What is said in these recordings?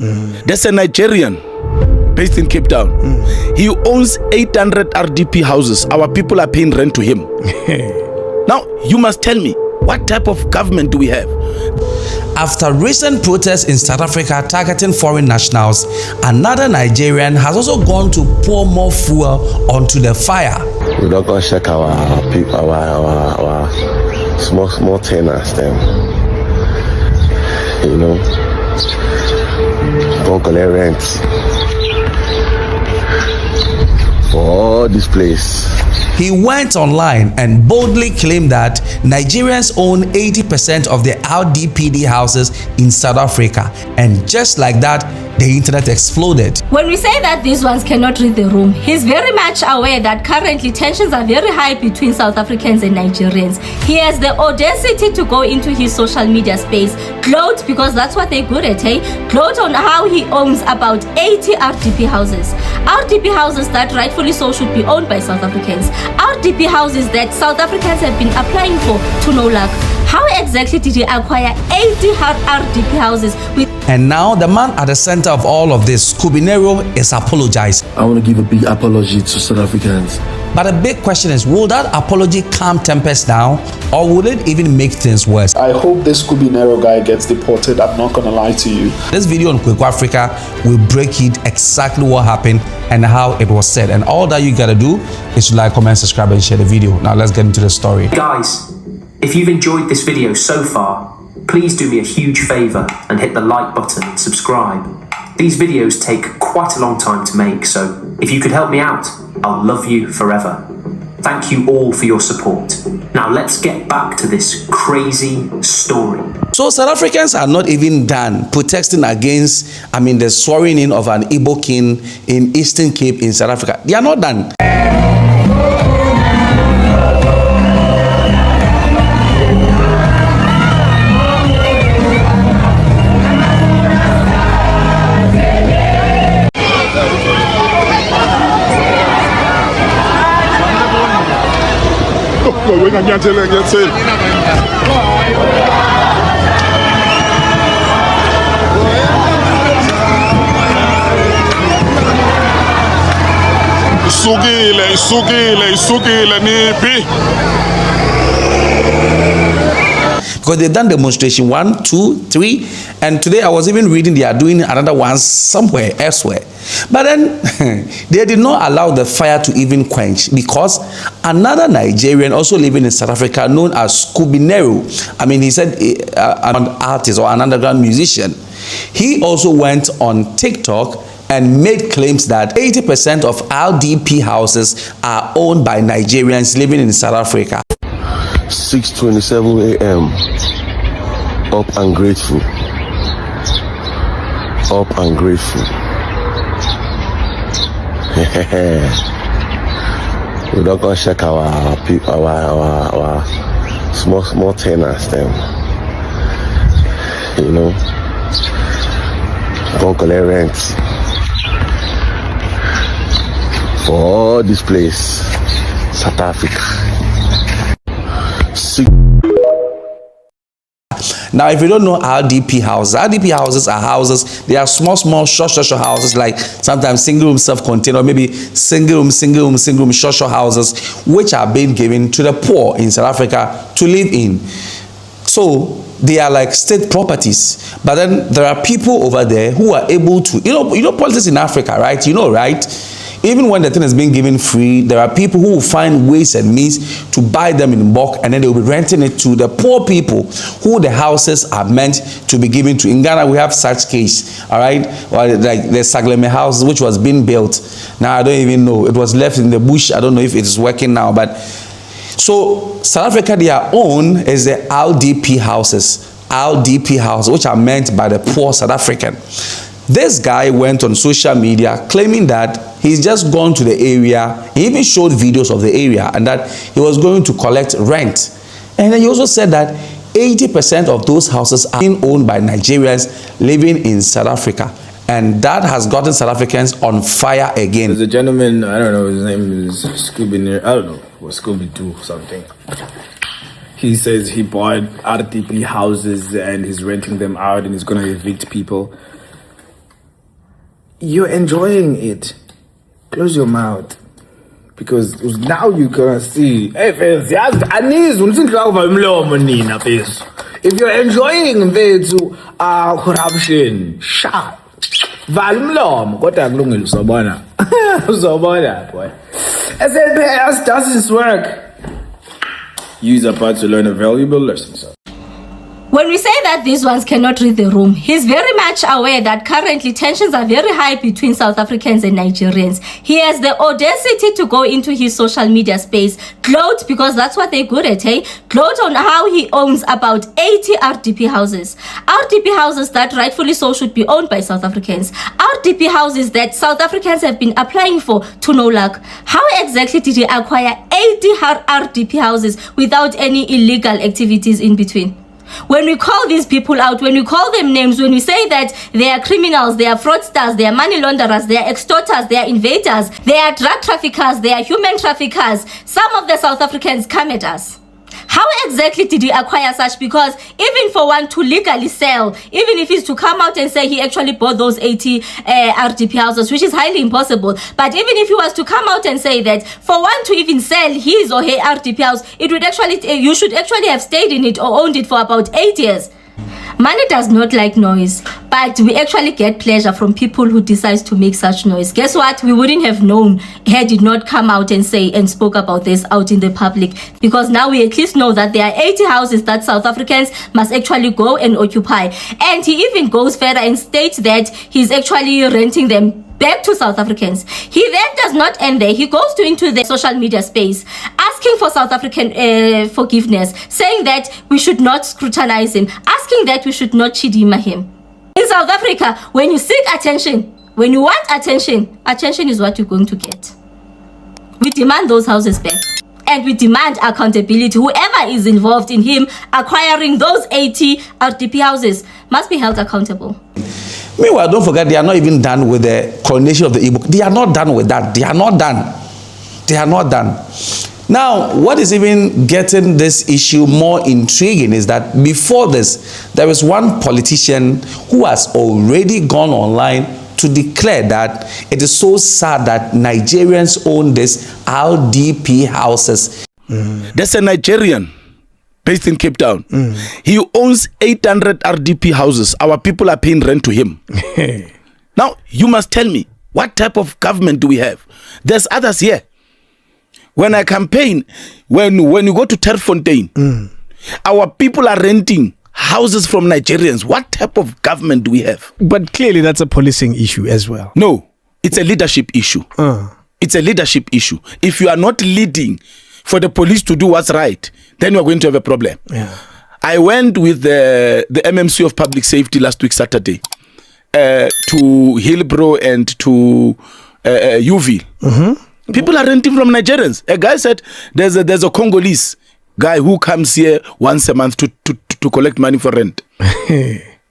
There's a Nigerian based in Cape Town. He owns 800 RDP houses. Our people are paying rent to him. Now, you must tell me, what type of government do we have? After recent protests in South Africa targeting foreign nationals, another Nigerian has also gone to pour more fuel onto the fire. We don't go check our people, our small tenants, them. You know, don't collect rent for all this place. He went online and boldly claimed that Nigerians own 80% of the RDP houses in South Africa. And just like that, the internet exploded. When we say that these ones cannot read the room, he's very much aware that currently tensions are very high between South Africans and Nigerians. He has the audacity to go into his social media space, gloat, because that's what they're good at, gloat on how he owns about 80 RDP houses. RDP houses that rightfully so should be owned by South Africans. RDP houses that South Africans have been applying for to no luck. How exactly did he acquire 80 RDP houses with? And now the man at the center of all of this, Scubinero, is apologizing. I want to give a big apology to South Africans. But the big question is, will that apology calm tempers down, or will it even make things worse? I hope this Scubinero guy gets deported. I'm not gonna lie to you. This video on Kweku Africa will break it exactly what happened and how it was said. And all that you gotta do is to like, comment, subscribe, and share the video. Now let's get into the story. Guys, if you've enjoyed this video so far, please do me a huge favor and hit the like button and subscribe. These videos take quite a long time to make, so if you could help me out, I'll love you forever. Thank you all for your support. Now let's get back to this crazy story. So South Africans are not even done protesting against, the swearing in of an Igbo king in Eastern Cape in South Africa. They are not done. Because they've done demonstration 1, 2, 3, and today I was even reading they are doing another one somewhere elsewhere. But then they did not allow the fire to even quench, because another Nigerian also living in South Africa known as Scubinero, he said an artist or an underground musician, he also went on TikTok and made claims that 80% of RDP houses are owned by Nigerians living in South Africa. 6:27 a.m. Up and grateful. Up and grateful. We don't go check our people, our small tenants, them. You know, don't collect rent for all this place, South Africa. Now, if you don't know RDP houses are houses, they are small, short houses, like sometimes single room, self-contained, or maybe single room, short houses, which are being given to the poor in South Africa to live in. So they are like state properties. But then there are people over there who are able to, you know politics in Africa, right? Right? Even when the thing is being given free, there are people who will find ways and means to buy them in bulk, and then they will be renting it to the poor people who the houses are meant to be given to. In Ghana, we have such case, all right? Well, like the Sagleme house, which was being built. Now, I don't even know. It was left in the bush. I don't know if it is working now. But so South Africa, their own is the RDP houses, which are meant by the poor South African. This guy went on social media claiming that he's just gone to the area. He even showed videos of the area and that he was going to collect rent. And then he also said that 80% of those houses are being owned by Nigerians living in South Africa. And that has gotten South Africans on fire again. There's a gentleman, I don't know, his name is Scubinero, I don't know, or Scooby-Doo something. He says he bought RDP houses and he's renting them out and he's going to evict people. you're enjoying it. Close your mouth. Because now you can see. Hey, if you're enjoying corruption, shut. Boy. SLPS does its work. Use a part to learn a valuable lesson, sir. When we say that these ones cannot read the room, he's very much aware that currently tensions are very high between South Africans and Nigerians. He has the audacity to go into his social media space, gloat, because that's what they're good at, hey? Gloat on how he owns about 80 RDP houses. RDP houses that rightfully so should be owned by South Africans. RDP houses that South Africans have been applying for to no luck. How exactly did he acquire 80 RDP houses without any illegal activities in between? When we call these people out, when we call them names, when we say that they are criminals, they are fraudsters, they are money launderers, they are extorters, they are invaders, they are drug traffickers, they are human traffickers, some of the South Africans come at us. How exactly did he acquire such? Because even for one to legally sell, even if he's to come out and say he actually bought those 80 RDP houses, which is highly impossible, but even if he was to come out and say that for one to even sell his or her RDP house, it would actually, you should actually have stayed in it or owned it for about 8 years. Money does not like noise, but we actually get pleasure from people who decide to make such noise. Guess what? We wouldn't have known had it not come out and say and spoke about this out in the public, because now we at least know that there are 80 houses that South Africans must actually go and occupy. And he even goes further and states that he's actually renting them back to South Africans. He then does not end there. He goes into the social media space asking for South African forgiveness, saying that we should not scrutinize him, asking that we should not chidima him. In South Africa, when you seek attention, when you want attention, attention is what you're going to get. We demand those houses back. And we demand accountability. Whoever is involved in him acquiring those 80 RDP houses must be held accountable. Meanwhile, don't forget, they are not even done with the coronation of the Igbo. They are not done with that. They are not done. They are not done. Now, what is even getting this issue more intriguing is that before this, there is one politician who has already gone online to declare that it is so sad that Nigerians own these RDP houses. There's a Nigerian based in Cape Town. He owns 800 RDP houses. Our people are paying rent to him. Now, you must tell me, what type of government do we have? There's others here. When I campaign, when you go to Terfontein, our people are renting houses from Nigerians. What type of government do we have? But clearly that's a policing issue as well. No, it's a leadership issue. It's a leadership issue. If you are not leading for the police to do what's right, then you're going to have a problem. Yeah. I went with the MMC of Public Safety last week, Saturday, to Hillbrow and to Uville. People are renting from Nigerians. A guy said there's a Congolese guy who comes here once a month to collect money for rent.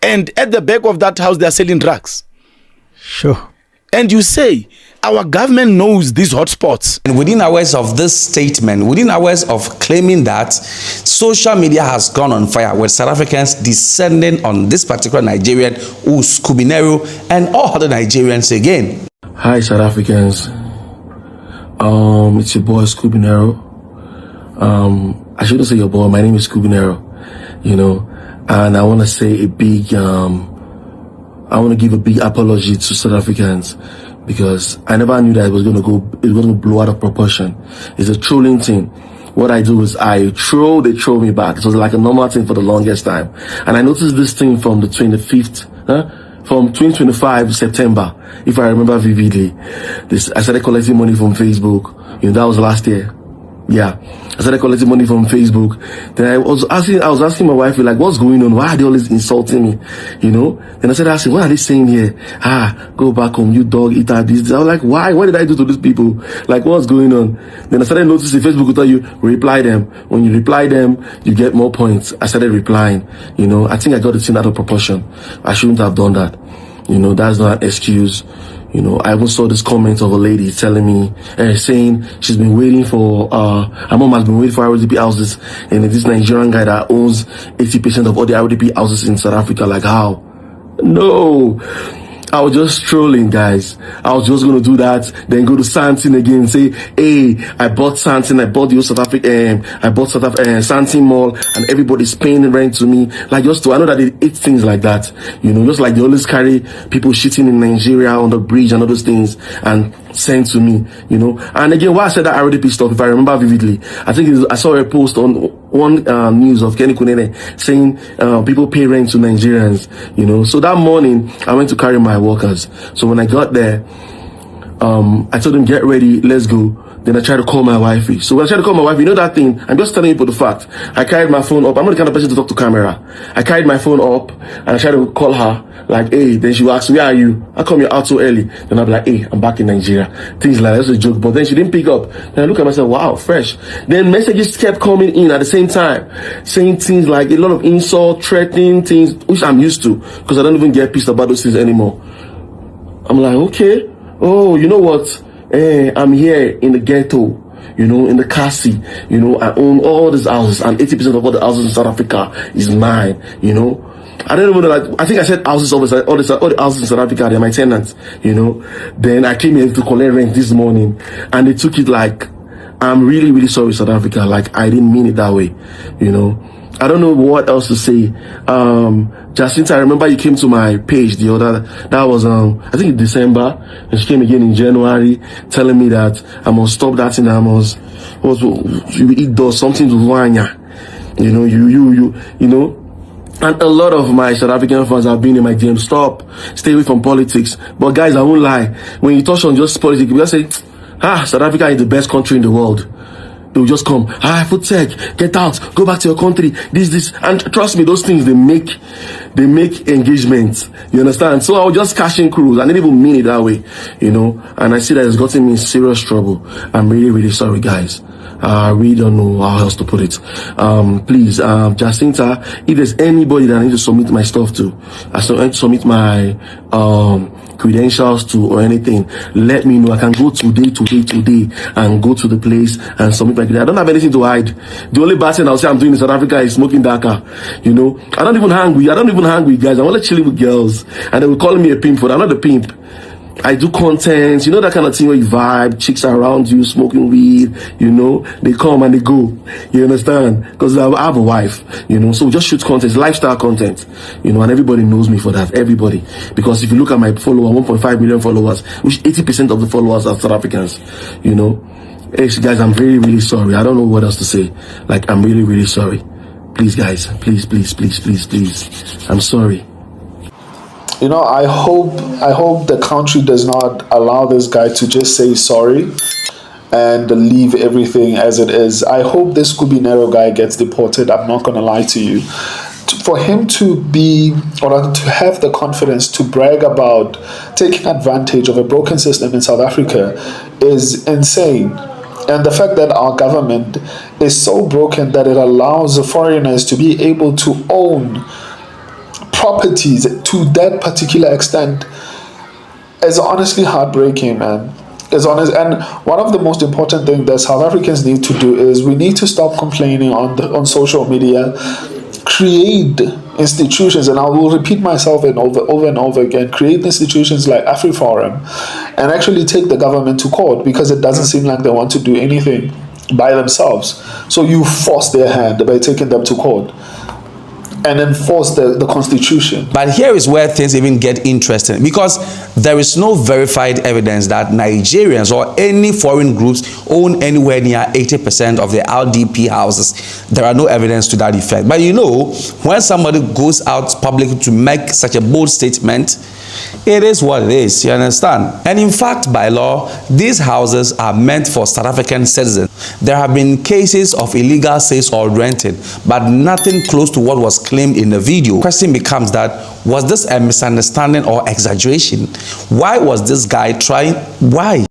And at the back of that house, they're selling drugs. Sure. And you say, our government knows these hotspots. And within hours of this statement, within hours of claiming that, social media has gone on fire with South Africans descending on this particular Nigerian, who's Scubinero, and all other Nigerians again. Hi, South Africans. It's your boy Scubinero. I shouldn't say your boy. My name is Scubinero. You know, and I want to say a big, I want to give a big apology to South Africans, because I never knew that it was going to blow out of proportion. It's a trolling thing. What I do is I troll, they troll me back. It was like a normal thing for the longest time. And I noticed this thing from the 25th, from 2025 September, if I remember vividly. I started collecting money from Facebook. You know, that was last year. Yeah, I started collecting money from Facebook. Then I was asking my wife, like, what's going on? Why are they always insulting me? You know? Then I started asking, what are they saying here? Go back home, you dog eater, this. I was like, why? What did I do to these people? Like, what's going on? Then I started noticing Facebook will tell you, reply them. When you reply them, you get more points. I started replying. You know, I think I got it in out of proportion. I shouldn't have done that. You know, that's not an excuse. You know, I even saw this comment of a lady telling me, saying she's been waiting for, her mom has been waiting for RDP houses, and this Nigerian guy that owns 80% of all the RDP houses in South Africa. Like, how? No. I was just trolling, guys. I was just gonna do that, then go to Santin again and say, hey, I bought Santin, I bought the South Africa, I bought Santin Mall, and everybody's paying rent to me. Like, just to, I know that they eat things like that, you know, just like they always carry people shitting in Nigeria on the bridge and all those things and send to me, you know. And again, why I said that RDP stuff, if I remember vividly, I think I saw a post on one news of Kenny Kunene saying people pay rent to Nigerians, you know. So that morning, I went to carry my workers. So when I got there, I told them, get ready, let's go. Then I tried to call my wifey. So when I tried to call my wife, you know that thing, I'm just telling people the fact. I carried my phone up. I'm not the kind of person to talk to camera. I carried my phone up and I tried to call her, like, hey, then she would ask, where are you? How come you're out so early? Then I'll be like, hey, I'm back in Nigeria. Things like that. That's a joke. But then she didn't pick up. Then I look at myself, wow, fresh. Then messages kept coming in at the same time, saying things like a lot of insult, threatening things, which I'm used to, because I don't even get pissed about those things anymore. I'm like, okay. Oh, you know what? I'm here in the ghetto, you know, in the Kasi, you know, I own all these houses, and 80% of all the houses in South Africa is mine, you know. I don't even know, like, I think I said houses all the houses in South Africa, they're my tenants, you know. Then I came here to collect rent this morning, and they took it like, I'm really, really sorry, South Africa, like, I didn't mean it that way, you know. I don't know what else to say. Jacinta, I remember you came to my page that was I think in December, and she came again in January telling me that I must stop that thing, I must you eat those something to wanya. You know, you know. And a lot of my South African fans have been in my DM, stay away from politics. But guys, I won't lie, when you touch on just politics, we just say, South Africa is the best country in the world. They will just come, food tech, get out, go back to your country, this, and trust me, those things, they make engagement, you understand? So I was just cashing crews, I didn't even mean it that way, you know, and I see that it's gotten me in serious trouble. I'm really, really sorry, guys. I really don't know how else to put it. Please, Jacinta, if there's anybody that I need to submit my stuff to, I need to submit my credentials to or anything, let me know. I can go today and go to the place and submit my credentials. I don't have anything to hide. The only bad thing I'll say I'm doing in South Africa is smoking daka. You know, I don't even hang with guys. I'm only chilling with girls, and they will call me a pimp for that. I'm not a pimp. I do content, you know, that kind of thing where you vibe, chicks are around you, smoking weed, you know, they come and they go, you understand? Because I have a wife, you know, so we just shoot content, lifestyle content, you know, and everybody knows me for that, everybody. Because if you look at my follower, 1.5 million followers, which 80% of the followers are South Africans, you know. Hey, guys, I'm really, really sorry. I don't know what else to say. Like, I'm really, really sorry. Please, guys, please. I'm sorry. You know, I hope the country does not allow this guy to just say sorry and leave everything as it is. I hope this Scooby-Nero guy gets deported. I'm not going to lie to you. For him to be, or to have the confidence to brag about taking advantage of a broken system in South Africa is insane. And the fact that our government is so broken that it allows the foreigners to be able to own properties to that particular extent is honestly heartbreaking, man. It's honest. And one of the most important things that South Africans need to do is we need to stop complaining on social media, create institutions, and I will repeat myself over and over again, create institutions like AfriForum and actually take the government to court, because it doesn't seem like they want to do anything by themselves. So you force their hand by taking them to court and enforce the constitution. But here is where things even get interesting, because there is no verified evidence that Nigerians or any foreign groups own anywhere near 80% of the RDP houses. There are no evidence to that effect. But you know, when somebody goes out publicly to make such a bold statement, it is what it is, you understand? And in fact, by law, these houses are meant for South African citizens. There have been cases of illegal sales or renting, but nothing close to what was claimed in the video. The question becomes that, was this a misunderstanding or exaggeration? Why was this guy trying? Why?